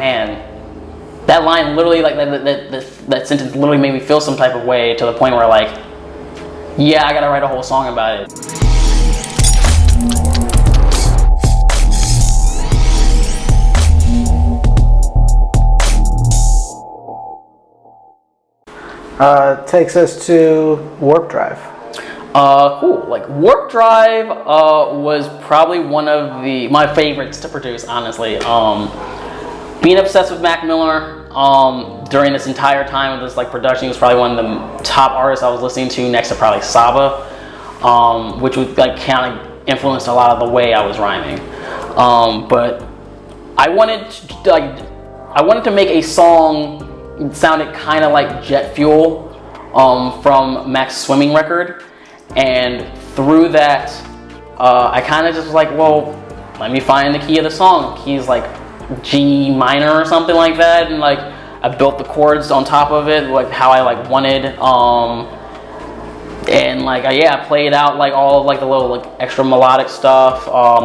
man, that line literally, like that sentence literally made me feel some type of way to the point where like, yeah, I gotta write a whole song about it. Takes us to Warp Drive. Cool. Like Warp Drive was probably one of my favorites to produce, honestly. Being obsessed with Mac Miller during this entire time of this like production, he was probably one of the top artists I was listening to, next to probably Saba, which would like kind of influenced a lot of the way I was rhyming. But I wanted to make a song that sounded kind of like Jet Fuel from Mac's Swimming record, and through that I kind of just was like, well, let me find the key of the song. The key's like G minor or something like that, and like I built the chords on top of it like how I like wanted, and like I played out like all of like the little like extra melodic stuff,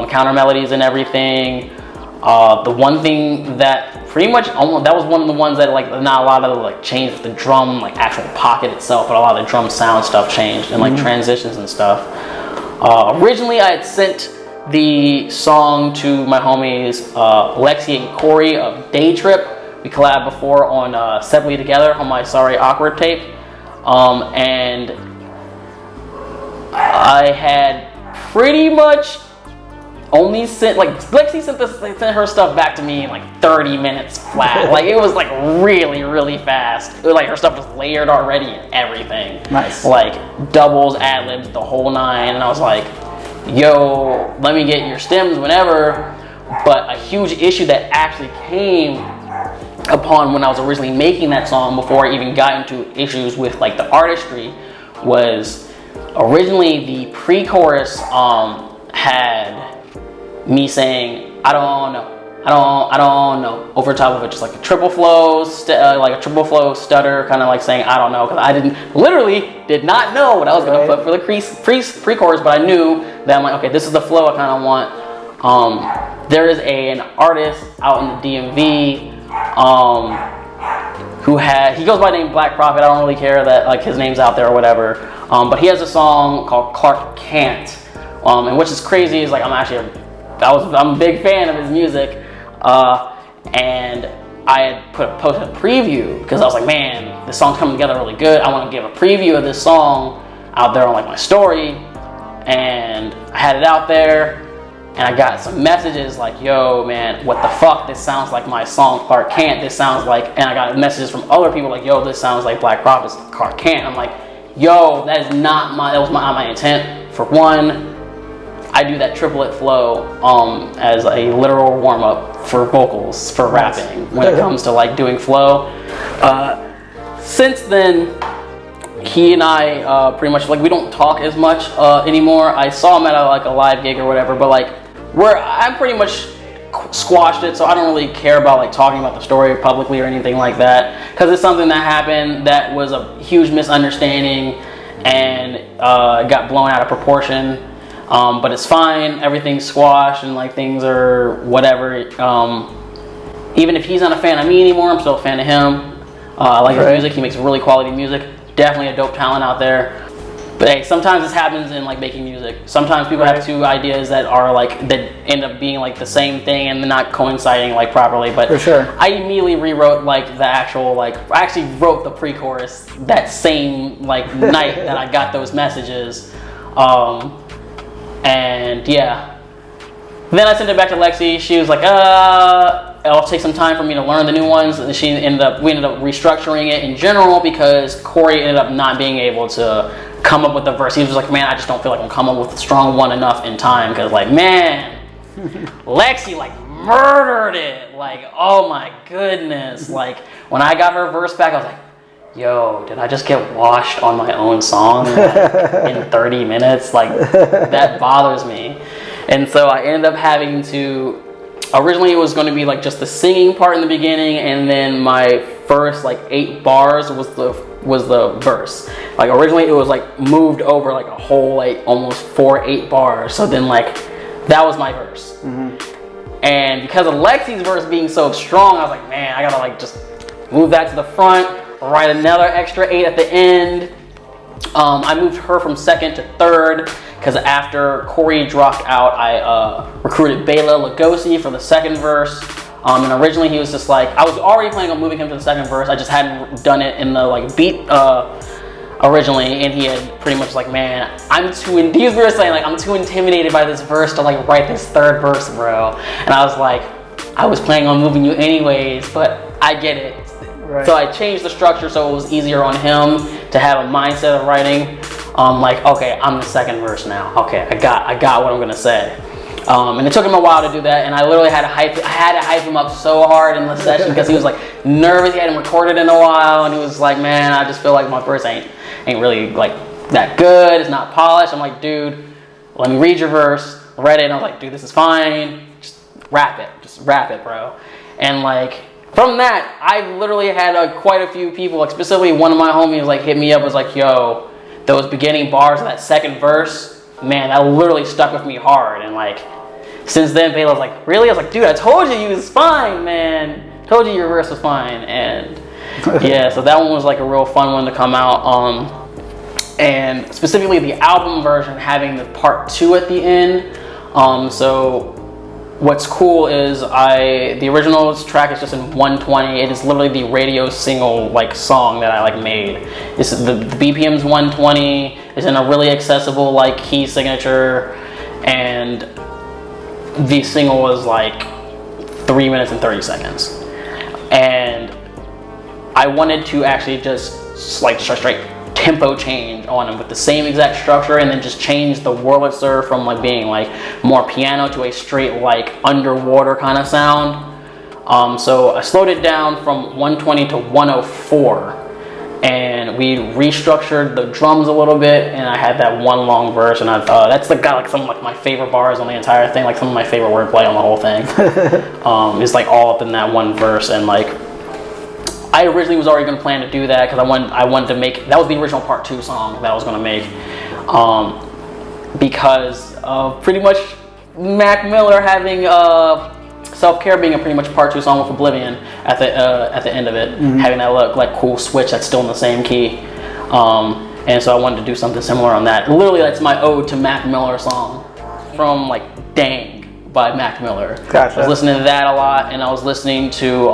counter melodies and everything. The one thing that pretty much that was one of the ones that like not a lot of like changed with the drum like actual pocket itself, but a lot of the drum sound stuff changed and like transitions and stuff. Originally I had sent the song to my homies Lexi and Corey of Day Trip. We collabed before on Set We Together on my Sorry Awkward tape, and I had pretty much only sent like Lexi sent her stuff back to me in like 30 minutes flat. Like it was like really fast. It was like her stuff was layered already and everything. Nice. Like doubles, ad-libs, the whole nine, and I was like, yo, let me get your stems whenever. But a huge issue that actually came upon when I was originally making that song, before I even got into issues with like the artistry, was originally the pre-chorus had me saying I don't know over top of it, just like a triple flow stutter, kind of like saying I don't know, because I did not know what I was going to put for the pre-chorus, but I knew that I'm like, okay, this is the flow I kind of want. There is an artist out in the DMV he goes by the name Black Prophet. I don't really care that like his name's out there or whatever, but he has a song called Clark Can't, and which is crazy is like I'm a big fan of his music, and I had posted a preview because I was like, man, this song's coming together really good. I want to give a preview of this song out there on like my story, and I had it out there, and I got some messages like, yo, man, what the fuck? This sounds like my song Clark Can't. This sounds like, and I got messages from other people like, yo, this sounds like Black Prophet's Clark Can't. I'm like, yo, that was not my intent. For one, I do that triplet flow as a literal warm-up for vocals, for rapping, when it comes to like doing flow. Since then, he and I pretty much like we don't talk as much anymore. I saw him at a live gig or whatever, but like I'm pretty much squashed it, so I don't really care about like talking about the story publicly or anything like that, because it's something that happened that was a huge misunderstanding and got blown out of proportion. But it's fine, everything's squashed, and like things are whatever. Even if he's not a fan of me anymore, I'm still a fan of him. I like his music, he makes really quality music. Definitely a dope talent out there. But hey, sometimes this happens in like making music. Sometimes people have two ideas that are like, that end up being like the same thing and not coinciding like properly. But for sure, I immediately rewrote like the actual like, I actually wrote the pre-chorus that same like night that I got those messages. And yeah, then I sent it back to Lexi. She was like, it'll take some time for me to learn the new ones. And we ended up restructuring it in general because Corey ended up not being able to come up with a verse. He was like, man, I just don't feel like I'm coming up with a strong one enough in time. Because like, man, Lexi like murdered it. Like, oh my goodness. Like when I got her verse back, I was like, yo, did I just get washed on my own song in 30 minutes? Like, that bothers me. And so I ended up having to, originally it was going to be like just the singing part in the beginning, and then my first like 8 bars was the verse. Like originally it was like moved over like a whole like almost 4-8 bars. So then like that was my verse. And because of Lexi's verse being so strong, I was like, man, I gotta like just move that to the front, write another extra 8 at the end. I moved her from 2nd to 3rd because after Corey dropped out, I recruited Bela Lugosi for the 2nd verse. And originally he was just like, I was already planning on moving him to the 2nd verse. I just hadn't done it in the like beat originally, and he had pretty much like, man, he was saying like, I'm too intimidated by this verse to like write this 3rd verse, bro. And I was like, I was planning on moving you anyways, but I get it. Right. So I changed the structure so it was easier on him to have a mindset of writing. Like, okay, I'm the 2nd verse now. Okay, I got what I'm gonna say. And it took him a while to do that, and I literally had to hype him up so hard in the session because he was like nervous. He hadn't recorded in a while, and he was like, man, I just feel like my verse ain't really like that good. It's not polished. I'm like, dude, let me read your verse. Read it, and I was like, dude, this is fine. Just rap it, bro. And like from that, I literally had quite a few people, like specifically one of my homies, like hit me up, was like, yo, those beginning bars of that 2nd verse, man, that literally stuck with me hard. And like since then, Bela was like, really? I was like, dude, I told you was fine, man. Told you your verse was fine. And yeah, so that one was like a real fun one to come out. And specifically the album version having the part 2 at the end. So what's cool is the original track is just in 120. It is literally the radio single like song that I like made. The BPM's 120. It's in a really accessible like key signature, and the single was like 3 minutes and 30 seconds. And I wanted to actually just like straight tempo change on them with the same exact structure, and then just change the Wurlitzer from like being like more piano to a straight like underwater kind of sound. So I slowed it down from 120 to 104, and we restructured the drums a little bit, and I had that one long verse, and that's got like some of like my favorite bars on the entire thing, like some of my favorite wordplay on the whole thing. It's like all up in that one verse. And like I originally was already going to plan to do that because I wanted to make, that was the original part 2 song that I was going to make, because of pretty much Mac Miller having Self-Care being a pretty much part 2 song with Oblivion at the end of it, having that like cool switch that's still in the same key. And so I wanted to do something similar on that. Literally, that's my ode to Mac Miller song from like Dang by Mac Miller. Gotcha. I was listening to that a lot, and I was listening to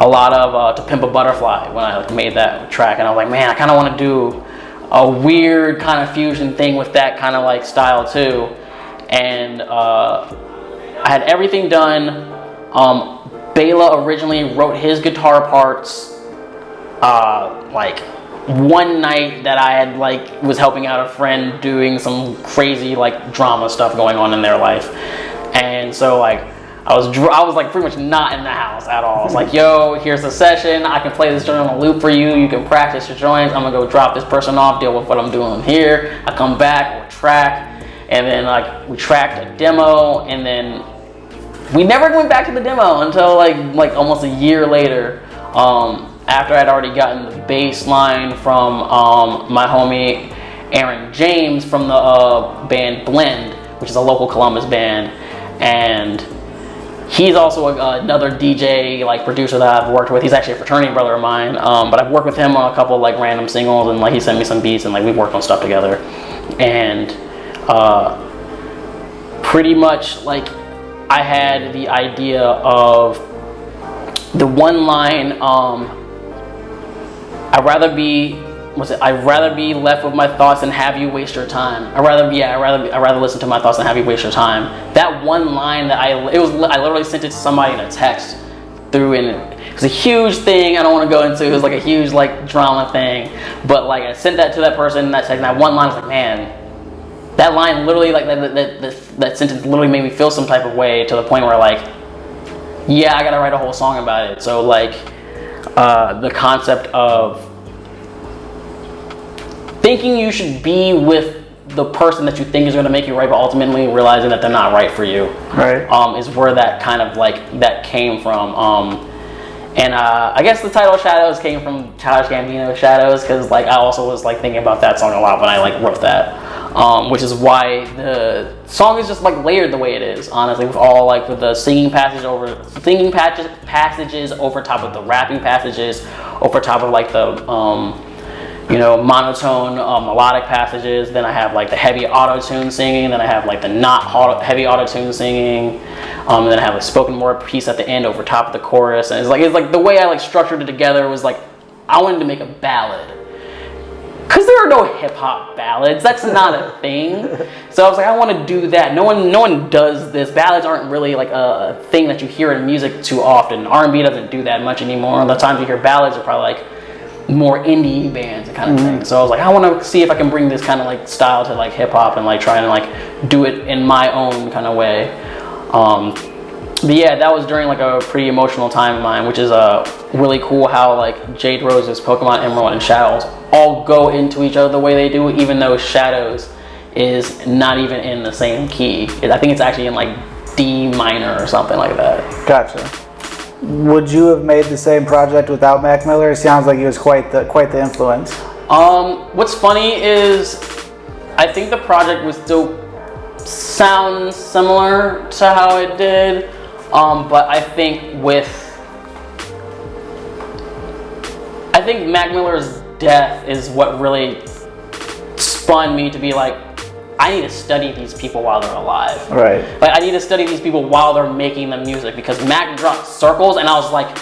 a lot of To Pimp a Butterfly when I like made that track, and I was like, man, I kind of want to do a weird kind of fusion thing with that kind of like style too. And I had everything done. Bela originally wrote his guitar parts like one night that I had like was helping out a friend doing some crazy like drama stuff going on in their life. And so like I was like pretty much not in the house at all. I was like, yo, here's the session. I can play this joint on a loop for you. You can practice your joints. I'm gonna go drop this person off, deal with what I'm doing here. I come back, we'll track, and then like we tracked a demo, and then we never went back to the demo until like almost a year later, after I'd already gotten the bass line from my homie Aaron James from the band Blend, which is a local Columbus band. And he's also another DJ, like producer that I've worked with. He's actually a fraternity brother of mine, but I've worked with him on a couple like random singles, and like he sent me some beats, and like we've worked on stuff together. And pretty much like I had the idea of the one line, I'd rather be left with my thoughts than have you waste your time. I'd rather listen to my thoughts than have you waste your time. That one line that I literally sent it to somebody in a text through, and it was a huge thing. I don't want to go into it. It was like a huge like drama thing, but like I sent that to that person in that text, and that one line was like, man, that line literally like that sentence literally made me feel some type of way, to the point where like, yeah, I gotta write a whole song about it. So like the concept of thinking you should be with the person that you think is going to make you right, but ultimately realizing that they're not right for you, right, is where that kind of like that came from. And I guess the title Shadows came from Childish Gambino's Shadows, because like I also was like thinking about that song a lot when I like wrote that. which is why the song is just like layered the way it is. Honestly, with all like with the passages over top of the rapping passages, over top of like the monotone melodic passages. Then I have like the heavy auto-tune singing. Then I have like the not heavy auto-tune singing. And then I have a spoken word piece at the end over top of the chorus. And it's like the way I like structured it together was like I wanted to make a ballad. Cause there are no hip hop ballads. That's not a thing. So I was like, I want to do that. No one does this. Ballads aren't really like a thing that you hear in music too often. R&B doesn't do that much anymore. The times you hear ballads are probably like more indie bands and kind of thing. So I was like, I want to see if I can bring this kind of like style to like hip hop and like try and like do it in my own kind of way. But yeah, that was during like a pretty emotional time of mine, which is really cool how like Jade Rose's Pokemon Emerald and Shadows all go into each other the way they do, even though Shadows is not even in the same key. I think it's actually in like D minor or something like that. Gotcha. Would you have made the same project without Mac Miller? It sounds like he was quite the influence. What's funny is I think the project would still sound similar to how it did, but I think Mac Miller's death is what really spun me to be like, I need to study these people while they're alive. Right. Like I need to study these people while they're making the music, because Mac dropped Circles and I was like,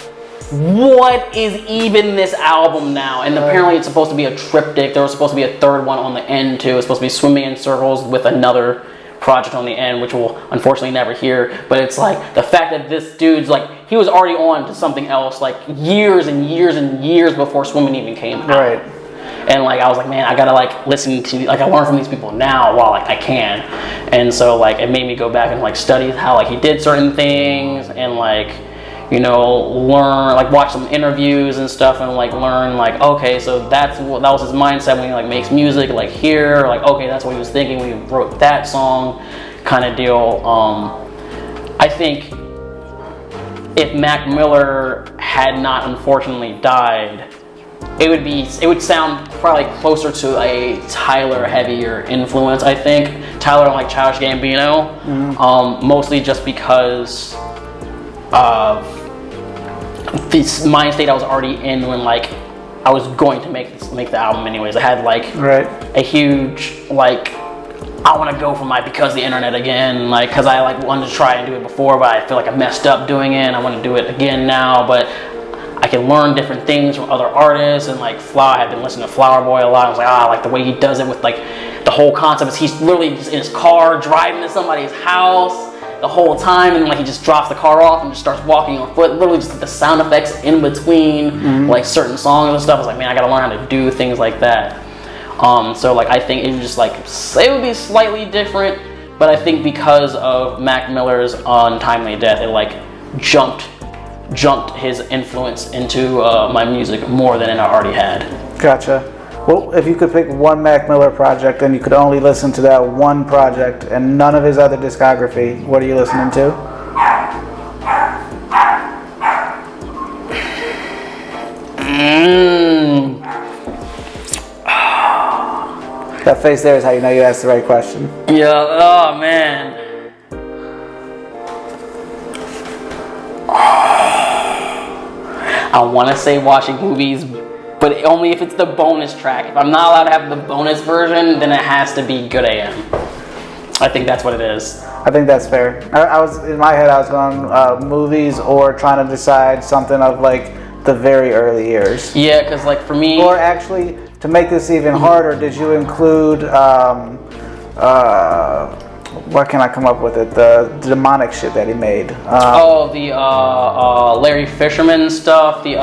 what is even this album now? And apparently it's supposed to be a triptych. There was supposed to be a third one on the end too. It's supposed to be Swimming in Circles with another project on the end, which we'll unfortunately never hear. But it's like the fact that this dude's like, he was already on to something else like years and years and years before Swimming even came out. Right. And like I was like, man, I gotta like listen to, like I learn from these people now while like I can. And so like it made me go back and like study how like he did certain things, and like, you know, learn, like watch some interviews and stuff, and like learn like, okay, so that was his mindset when he like makes music, like here, like okay, that's what he was thinking when he wrote that song, kind of deal. I think if Mac Miller had not unfortunately died, it would sound probably closer to a Tyler heavier influence. I think Tyler like Childish Gambino, mostly just because of this mind state I was already in when like I was going to make the album anyways. I had like a huge like, I want to go for my Because the Internet again, like because I like wanted to try and do it before, but I feel like I messed up doing it and I want to do it again now, but I can learn different things from other artists. And like I had been listening to Flower Boy a lot. I was like, like the way he does it with like the whole concept is he's literally just in his car driving to somebody's house the whole time, and like he just drops the car off and just starts walking on foot, literally just the sound effects in between like certain songs and stuff. I was like, man, I gotta learn how to do things like that. So like I think it was just like, it would be slightly different, but I think because of Mac Miller's untimely death, it like jumped his influence into my music more than it already had. Gotcha. Well, if you could pick one Mac Miller project and you could only listen to that one project and none of his other discography, what are you listening to? That face there is how you know you asked the right question. Yeah, oh man. I want to say Watching Movies, but only if it's the bonus track. If I'm not allowed to have the bonus version, then it has to be Good AM. I think that's what it is. I think that's fair. I was in my head, I was going movies or trying to decide something of like the very early years. Yeah, because like for me, or actually to make this even harder, did you include what can I come up with it? The demonic shit that he made. The Larry Fisherman stuff. The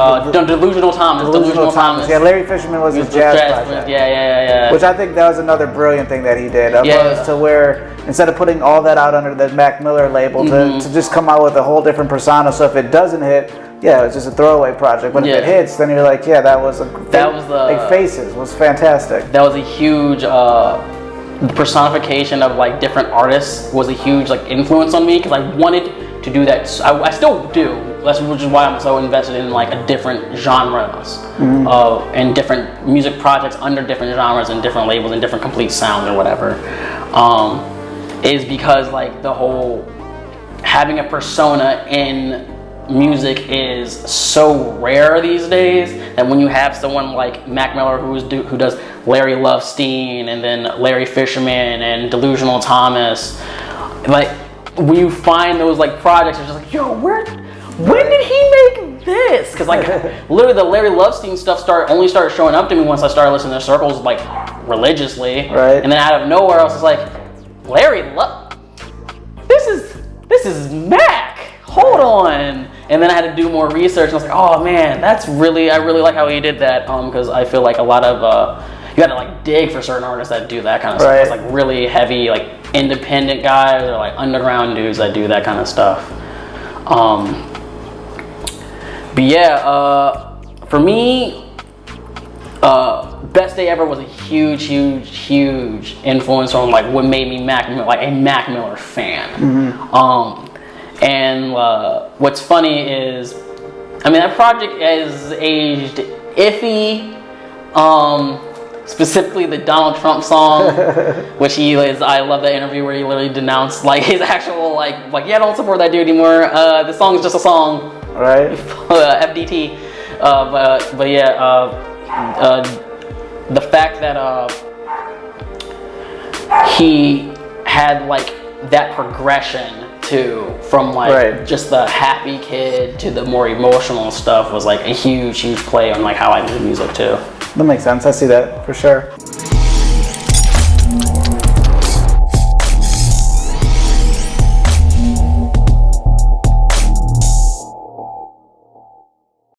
Delusional Thomas. Delusional Thomas. Yeah, Larry Fisherman was his jazz project. Yeah. Which I think that was another brilliant thing that he did. Opposed to where instead of putting all that out under the Mac Miller label, to just come out with a whole different persona. So if it doesn't hit, it's just a throwaway project. But if it hits, then you're like, that was like Faces was fantastic. That was a huge. The personification of like different artists was a huge like influence on me, because I wanted to do that. I still do. which is why I'm so invested in like a different genres and different music projects under different genres and different labels and different complete sounds or whatever. Is because like the whole having a persona in music is so rare these days that when you have someone like Mac Miller who does Larry Lovestein and then Larry Fisherman and Delusional Thomas, like when you find those like projects, you're just like, yo, when did he make this? Because like literally the Larry Lovestein stuff only started showing up to me once I started listening to Circles like religiously, right? And then out of nowhere I was just like, Larry Love, this is Mac. Hold on. And then I had to do more research, and I was like, oh man, I really like how he did that, because I feel like a lot of you gotta like dig for certain artists that do that kind of stuff. It's like really heavy, like independent guys or like underground dudes that do that kind of stuff. But yeah, for me, Best Day Ever was a huge influence on like what made me a Mac Miller fan. And what's funny is, I mean, that project has aged iffy. Specifically the Donald Trump song, which I love that interview where he literally denounced like his actual like yeah, don't support that dude anymore. The song is just a song, right? FDT. But yeah, the fact that he had like that progression from like just the happy kid to the more emotional stuff was like a huge play on like how I do music too. That makes sense. I see that for sure.